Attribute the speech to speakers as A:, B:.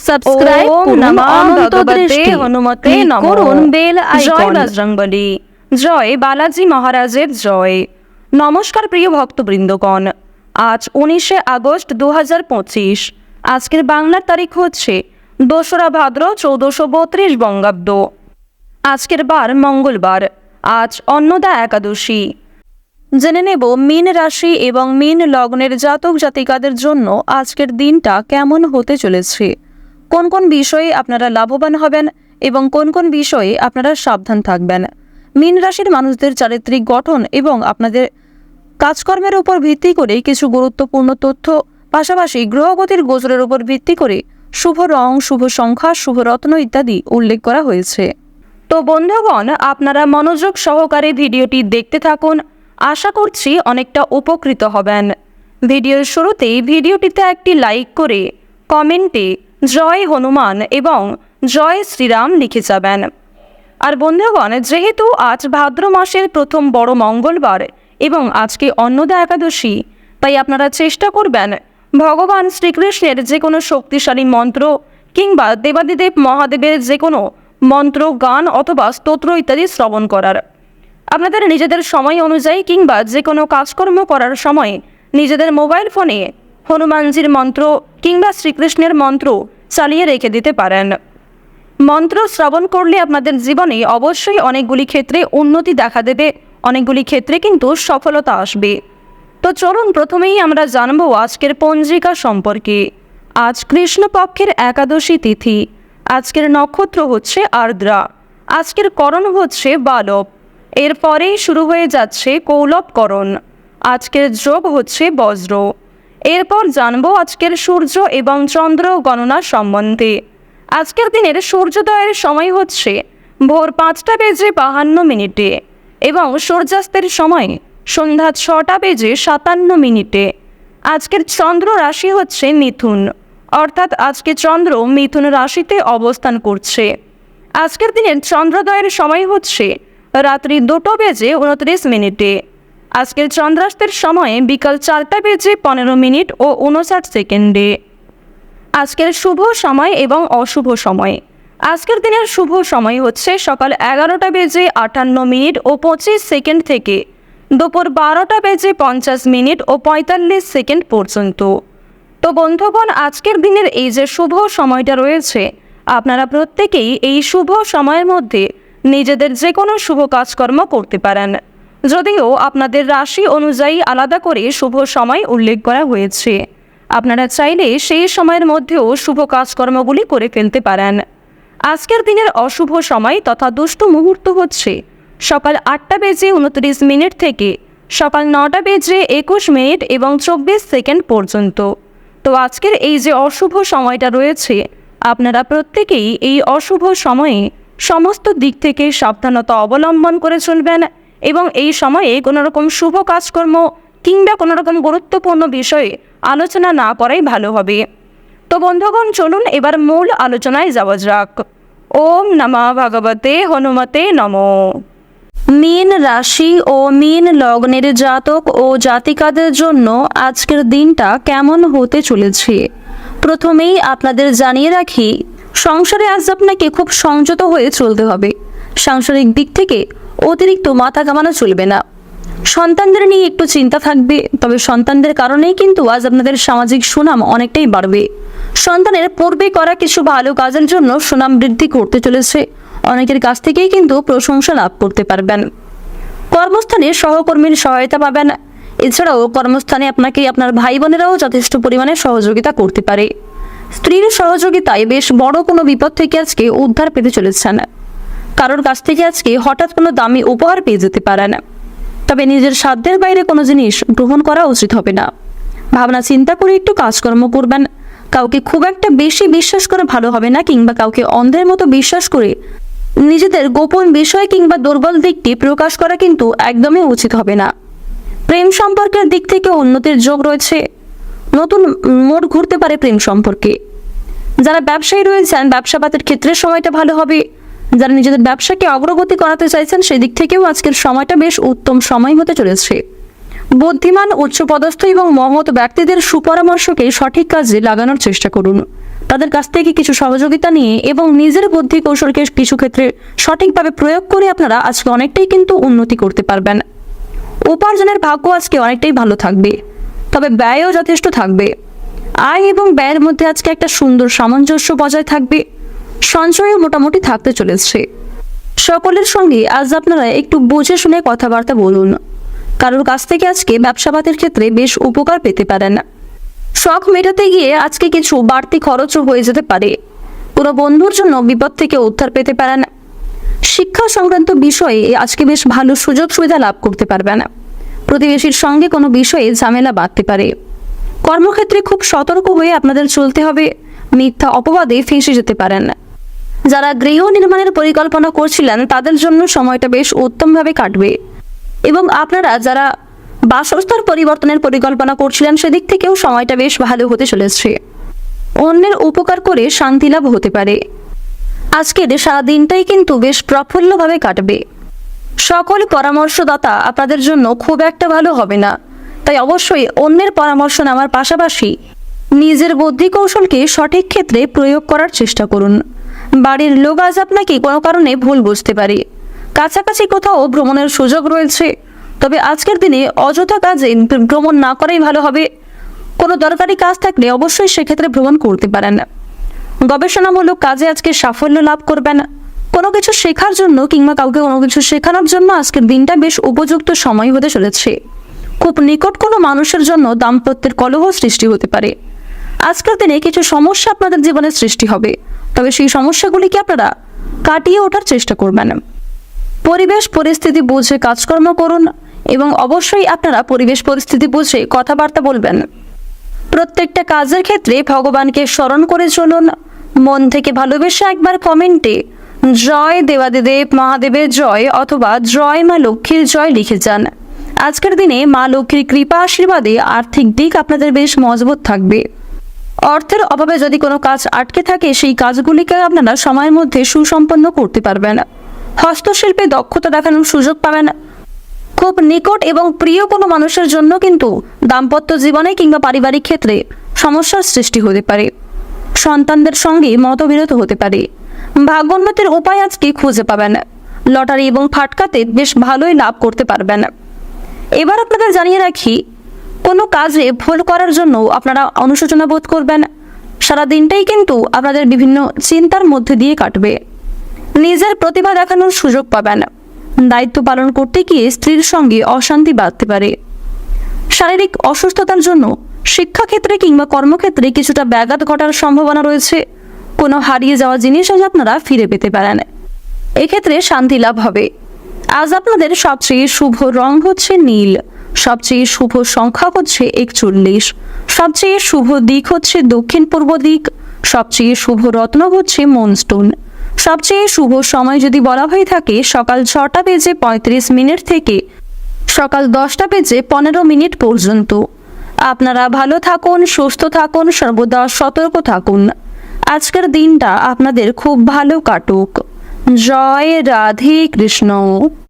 A: Subscribe করুন, অনন্ত দৃষ্টি
B: হনুমতে
A: ক্লিক
B: নমঃ।
A: করুন বেল
B: জয়
A: আইকন।
B: বজরংবলী, জয় বালাজি মহারাজের জয়। নমস্কার প্রিয় ভক্তবৃন্দগণ, আজ 19শে আগস্ট 2025। আজকের বাংলার তারিখ হচ্ছে 2রা ভাদ্র 1432 বঙ্গাব্দ। আজকের বার মঙ্গলবার। আজ অন্নদা একাদশী। জেনে নেব মীন রাশি এবং মীন লগ্নের জাতক জাতিকাদের জন্য আজকের দিনটা কেমন হতে চলেছে, কোন কোন বিষয়ে আপনারা লাভবান হবেন এবং কোন কোন বিষয়ে আপনারা সাবধান থাকবেন। মীন রাশির মানুষদের চারিত্রিক গঠন এবং আপনাদের কাজকর্মের উপর ভিত্তি করে কিছু গুরুত্বপূর্ণ তথ্য, পাশাপাশি গ্রহগতির গোচরের উপর ভিত্তি করে শুভ রং, শুভ সংখ্যা, শুভ রত্ন ইত্যাদি উল্লেখ করা হয়েছে। তো বন্ধুগণ, আপনারা মনোযোগ সহকারে ভিডিওটি দেখতে থাকুন। আশা করছি অনেকটা উপকৃত হবেন। ভিডিওর শুরুতেই ভিডিওটিতে একটি লাইক করে কমেন্টে জয় হনুমান এবং জয় শ্রীরাম লিখে যাবেন। আর বন্ধুগণ, যেহেতু আজ ভাদ্র মাসের প্রথম বড় মঙ্গলবার এবং আজকে অন্নদা একাদশী, তাই আপনারা চেষ্টা করবেন ভগবান শ্রীকৃষ্ণের যে কোনো শক্তিশালী মন্ত্র কিংবা দেবাদিদেব মহাদেবের যে কোনো মন্ত্র, গান অথবা স্তোত্র ইত্যাদি শ্রবণ করার। আপনাদের নিজেদের সময় অনুযায়ী কিংবা যে কোনো কাজকর্ম করার সময় নিজেদের মোবাইল ফোনে হনুমানজির মন্ত্র কিংবা শ্রীকৃষ্ণের মন্ত্র চালিয়ে রেখে দিতে পারেন। মন্ত্র শ্রবণ করলে আপনাদের জীবনে অবশ্যই অনেকগুলি ক্ষেত্রে উন্নতি দেখা দেবে, অনেকগুলি ক্ষেত্রে কিন্তু সফলতা আসবে। তো চলুন প্রথমেই আমরা জানবো আজকের পঞ্জিকা সম্পর্কে। আজ কৃষ্ণপক্ষের একাদশী তিথি। আজকের নক্ষত্র হচ্ছে আর্দ্রা। আজকের করণ হচ্ছে বালব। এরপরেই শুরু হয়ে যাচ্ছে কৌলবকরণ। আজকের যোগ হচ্ছে বজ্র। এরপর জানবো আজকের সূর্য এবং চন্দ্র গণনা সম্বন্ধে। আজকের দিনের সূর্যোদয়ের সময় হচ্ছে ভোর 5টা বেজে 52 এবং সূর্যাস্তের সময় সন্ধ্যা 6টা বেজে 57। আজকের চন্দ্র রাশি হচ্ছে মিথুন, অর্থাৎ আজকে চন্দ্র মিথুন রাশিতে অবস্থান করছে। আজকের দিনের চন্দ্রোদয়ের সময় হচ্ছে রাত্রি 2টা বেজে 29। আজকের চন্দ্রাস্তের সময় বিকাল 4টা বেজে 15 ও 59। আজকের শুভ সময় এবং অশুভ সময়। আজকের দিনের শুভ সময় হচ্ছে সকাল 11টা বেজে 58 ও 25 থেকে দুপুর 12টা বেজে 50 ও 45 পর্যন্ত। তো বন্ধুগণ, আজকের দিনের এই যে শুভ সময়টা রয়েছে, আপনারা প্রত্যেকেই এই শুভ সময়ের মধ্যে নিজেদের যে কোনো শুভ কাজকর্ম করতে পারেন, যদিও আপনাদের রাশি অনুযায়ী আলাদা করে শুভ সময় উল্লেখ করা হয়েছে। আপনারা চাইলে সেই সময়ের মধ্যেও শুভ কাজকর্মগুলি করে ফেলতে পারেন। আজকের দিনের অশুভ সময় তথা দুষ্ট মুহূর্ত হচ্ছে সকাল 8টা বেজে 29 থেকে সকাল 9টা বেজে 21 এবং 24 পর্যন্ত। তো আজকের এই যে অশুভ সময়টা রয়েছে, আপনারা প্রত্যেকেই এই অশুভ সময়ে সমস্ত দিক থেকে সাবধানতা অবলম্বন করে চলবেন এবং এই সময়ে কোনো রকম শুভ কাজকর্ম কিংবা কোনো রকম গুরুত্বপূর্ণ বিষয়ে আলোচনা না করাই ভালো হবে। তো বন্ধুগণ, চলুন এবার মূল আলোচনায় যাওয়া যাক। ওম নমঃ ভগবতে হনুমতে নমঃ। মীন রাশি ও মীন লগ্নের জাতক ও জাতিকাদের জন্য আজকের দিনটা কেমন হতে চলেছে, প্রথমেই আপনাদের জানিয়ে রাখি, সংসারে আজ আপনাকে খুব সংযত হয়ে চলতে হবে। সাংসারিক দিক থেকে অতিরিক্ত মাথা কামানো চলবে না। সন্তানদের নিয়ে একটু চিন্তা থাকবে, তবে সন্তানদের কারণেই কিন্তু আজ আপনাদের সামাজিক সুনাম অনেকটাই বাড়বে। সন্তানের পূর্বে করা কিছু ভালো কাজের জন্য সুনাম বৃদ্ধি করতে চলেছে। অনেকের কাছ থেকেই কিন্তু প্রশংসা লাভ করতে পারবেন। কর্মস্থানে সহকর্মীর সহায়তা পাবেন। এছাড়াও কর্মস্থানে আপনাকে আপনার ভাই বোনেরাও যথেষ্ট পরিমাণে সহযোগিতা করতে পারে। স্ত্রীর সহযোগিতায় বেশ বড় কোনো বিপদ থেকে আজকে উদ্ধার পেতে চলেছেন। কারোর কাছ থেকে আজকে হঠাৎ কোনো দামি উপহার পেয়ে যেতে পারেন। তবে নিজের সাধ্যের বাইরে কোনো জিনিস গ্রহণ করা উচিত হবে না। ভাবনা চিন্তা করে একটু কাজকর্ম করবেন। কাউকে খুব একটা বেশি বিশ্বাস করে ভালো হবে না, কিংবা কাউকে অন্ধের মতো বিশ্বাস করে নিজেদের গোপন বিষয় কিংবা দুর্বল দিকটি প্রকাশ করা কিন্তু একদমই উচিত হবে না। প্রেম সম্পর্কের দিক থেকে উন্নতির যোগ রয়েছে। নতুন মোড় ঘুরতে পারে প্রেম সম্পর্কে। যারা ব্যবসায়ী রয়েছেন, ব্যবসাপাতের ক্ষেত্রে সময়টা ভালো হবে। যারা নিজেদের ব্যবসাকে অগ্রগতি করাতে চাইছেন, সেই দিক থেকেও আজকের সময়টা বেশ উত্তম সময় হতে চলেছে। বুদ্ধিমান, উচ্চপদস্থ এবং মহৎ ব্যক্তিদের সুপরামর্শকে সঠিক কাজে লাগানোর চেষ্টা করুন। তাদের কাছ থেকে কিছু সহযোগিতা নিয়ে এবং নিজের বুদ্ধি কৌশলকে কিছু ক্ষেত্রে সঠিকভাবে প্রয়োগ করে আপনারা আজকে অনেকটাই কিন্তু উন্নতি করতে পারবেন। উপার্জনের ভাগ্য আজকে অনেকটাই ভালো থাকবে, তবে ব্যয়ও যথেষ্ট থাকবে। আয় এবং ব্যয়ের মধ্যে আজকে একটা সুন্দর সামঞ্জস্য বজায় থাকবে। সঞ্চয়ও মোটামুটি থাকতে চলেছে। সকলের সঙ্গে আজ আপনারা একটু বুঝে শুনে কথাবার্তা বলুন। কারোর কাছ থেকে আজকে ব্যবসাপাতের ক্ষেত্রে বেশ উপকার পেতে পারেন। শখ মেটাতে গিয়ে আজকে কিছু বাড়তি খরচও হয়ে যেতে পারে। কোনো বন্ধুর জন্য বিপদ থেকে উদ্ধার পেতে পারেন। শিক্ষা সংক্রান্ত বিষয়ে আজকে বেশ ভালো সুযোগ সুবিধা লাভ করতে পারবেন। প্রতিবেশীর সঙ্গে কোনো বিষয়ে ঝামেলা বাঁধতে পারে। কর্মক্ষেত্রে খুব সতর্ক হয়ে আপনাদের চলতে হবে, মিথ্যা অপবাদে ফেঁসে যেতে পারেন। যারা গৃহ নির্মাণের পরিকল্পনা করছিলেন তাদের জন্য সময়টা বেশ উত্তমভাবে কাটবে এবং আপনারা যারা বাসস্থান পরিবর্তনের পরিকল্পনা করছিলেন সেদিক থেকেও সময়টা বেশ ভালো হতে চলেছে। অন্যের উপকার করে শান্তি লাভ হতে পারে। আজকের সারা দিনটাই কিন্তু বেশ প্রফুল্লভাবে কাটবে। সকল পরামর্শদাতা আপনাদের জন্য খুব একটা ভালো হবে না, তাই অবশ্যই অন্যের পরামর্শ নেওয়ার পাশাপাশি নিজের বুদ্ধি কৌশলকে সঠিক ক্ষেত্রে প্রয়োগ করার চেষ্টা করুন। বাড়ির লোক আজ আপনাকে কোনো কারণে ভুল বুঝতে পারে। কাছাকাছি কোথাও ভ্রমণের সুযোগ রয়েছে, তবে আজকের দিনে অযথা কাজে ভ্রমণ না করাই ভালো হবে। কোনো দরকারি কাজ থাকলে অবশ্যই সেক্ষেত্রে ভ্রমণ করতে পারেন। গবেষণামূলক কাজে আজকে সাফল্য লাভ করবেন। কোনো কিছু শেখার জন্য কিংবা কাউকে কোনো কিছু শেখানোর জন্য আজকের দিনটা বেশ উপযুক্ত সময় হতে চলেছে। খুব নিকট কোনো মানুষের জন্য দাম্পত্যের কলহ সৃষ্টি হতে পারে। আজকের দিনে কিছু সমস্যা আপনাদের জীবনে সৃষ্টি হবে, তবে সেই সমস্যাগুলিকে আপনারা কাটিয়ে ওঠার চেষ্টা করবেন। পরিবেশ পরিস্থিতি বুঝে কাজকর্ম করুন এবং অবশ্যই আপনারা পরিবেশ পরিস্থিতি বুঝে কথাবার্তা বলবেন। প্রত্যেকটা কাজের ক্ষেত্রে ভগবানকে স্মরণ করে চলুন। মন থেকে ভালোবেসে একবার কমেন্টে জয় দেবাদিদেব মহাদেবের জয় অথবা জয় মা লক্ষ্মীর জয় লিখে যান। আজকের দিনে মা লক্ষ্মীর কৃপা আশীর্বাদে আর্থিক দিক আপনাদের বেশ মজবুত থাকবে। অর্থের অভাবে যদি কোনো কাজ আটকে থাকে সেই কাজগুলিকে আপনারা সময়ের মধ্যে সুসম্পন্ন করতে পারবেন। হস্তশিল্পে দক্ষতা দেখানোর সুযোগ পাবেন। খুব নিকট এবং প্রিয় কোনো মানুষের জন্য কিন্তু দাম্পত্য জীবনে কিংবা পারিবারিক ক্ষেত্রে সমস্যার সৃষ্টি হতে পারে। সন্তানদের সঙ্গে মতবিরোধ হতে পারে। ভাগ্যোন্নতির উপায় আজকে খুঁজে পাবেন। লটারি এবং ফাটকাতে বেশ ভালোই লাভ করতে পারবেন। এবার আপনাদের জানিয়ে রাখি, কোনো কাজে ভুল করার জন্য আপনারা অনুশোচনা বোধ করবেন। সারা দিনটাই কিন্তু আপনাদের বিভিন্ন চিন্তার মধ্যে দিয়ে কাটবে। নিজের প্রতিভা দেখানোর সুযোগ পাবেন। দায়িত্ব পালন করতে গিয়ে স্ত্রীর সঙ্গে অশান্তি বাঁধতে পারে। শারীরিক অসুস্থতার জন্য শিক্ষাক্ষেত্রে কিংবা কর্মক্ষেত্রে কিছুটা ব্যাঘাত ঘটার সম্ভাবনা রয়েছে। কোনো হারিয়ে যাওয়া জিনিস আজ আপনারা ফিরে পেতে পারেন। এক্ষেত্রে শান্তি লাভ হবে। আজ আপনাদের সবচেয়ে শুভ রং হচ্ছে নীল, সবচেয়ে শুভ সংখ্যা হচ্ছে 41, সবচেয়ে শুভ দিক হচ্ছে দক্ষিণ পূর্ব দিক, সবচেয়ে শুভ রত্ন হচ্ছে মুনস্টোন। সবচেয়ে শুভ সময় যদি বলা হয়ে থাকে সকাল 6টা বেজে 35 মিনিট থেকে সকাল 10টা বেজে 15 মিনিট পর্যন্ত। আপনারা ভালো থাকুন, সুস্থ থাকুন, সর্বদা সতর্ক থাকুন। আজকের দিনটা আপনাদের খুব ভালো কাটুক। জয় রাধে কৃষ্ণ।